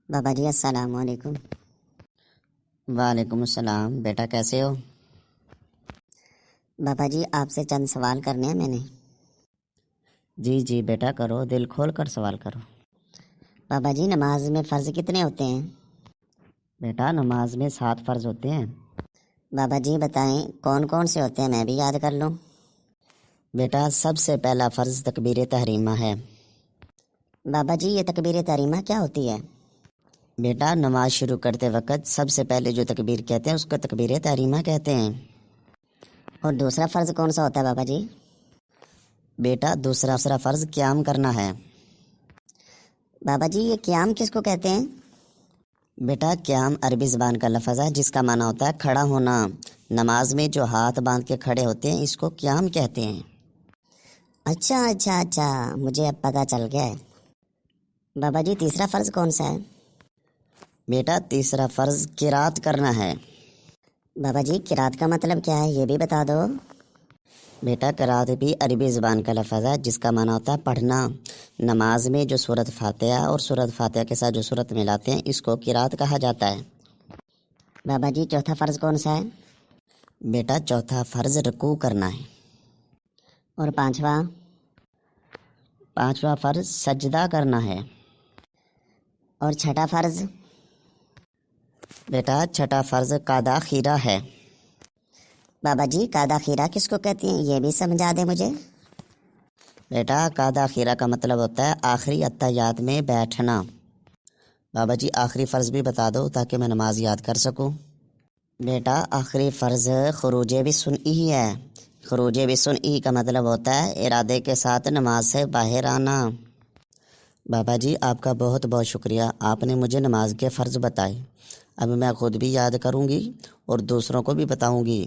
بابا جی السلام علیکم۔ وعلیکم السلام، بیٹا کیسے ہو؟ بابا جی آپ سے چند سوال کرنے ہیں میں نے۔ جی جی بیٹا کرو، دل کھول کر سوال کرو۔ بابا جی نماز میں فرض کتنے ہوتے ہیں؟ بیٹا نماز میں 7 فرض ہوتے ہیں۔ بابا جی بتائیں کون کون سے ہوتے ہیں، میں بھی یاد کر لوں۔ بیٹا سب سے پہلا فرض تکبیر تحریمہ ہے۔ بابا جی یہ تکبیر تحریمہ کیا ہوتی ہے؟ بیٹا نماز شروع کرتے وقت سب سے پہلے جو تکبیر کہتے ہیں اس کو تکبیر تحریمہ کہتے ہیں۔ اور دوسرا فرض کون سا ہوتا ہے بابا جی؟ بیٹا دوسرا فرض قیام کرنا ہے۔ بابا جی یہ قیام کس کو کہتے ہیں؟ بیٹا قیام عربی زبان کا لفظ ہے جس کا معنی ہوتا ہے کھڑا ہونا۔ نماز میں جو ہاتھ باندھ کے کھڑے ہوتے ہیں اس کو قیام کہتے ہیں۔ اچھا مجھے اب پتہ چل گیا ہے۔ بابا جی تیسرا فرض کون سا ہے؟ بیٹا تیسرا فرض قرات کرنا ہے۔ بابا جی قرات کا مطلب کیا ہے یہ بھی بتا دو۔ بیٹا قرات بھی عربی زبان کا لفظ ہے جس کا معنی ہوتا ہے پڑھنا۔ نماز میں جو سورۃ فاتحہ اور سورۃ فاتحہ کے ساتھ جو سورت ملاتے ہیں اس کو قرات کہا جاتا ہے۔ بابا جی چوتھا فرض کون سا ہے؟ بیٹا چوتھا فرض رکوع کرنا ہے۔ اور پانچواں فرض سجدہ کرنا ہے۔ اور چھٹا فرض؟ بیٹا چھٹا فرض قادہ خیرہ ہے۔ بابا جی قادہ خیرہ کس کو کہتے ہیں یہ بھی سمجھا دیں مجھے۔ بیٹا قادہ خیرہ کا مطلب ہوتا ہے آخری اتحیات میں بیٹھنا۔ بابا جی آخری فرض بھی بتا دو تاکہ میں نماز یاد کر سکوں۔ بیٹا آخری فرض خروج بسنعی ہی ہے۔ خروج بسنعی کا مطلب ہوتا ہے ارادے کے ساتھ نماز سے باہر آنا۔ بابا جی آپ کا بہت بہت شکریہ، آپ نے مجھے نماز کے فرض بتائے۔ اب میں خود بھی یاد کروں گی اور دوسروں کو بھی بتاؤں گی۔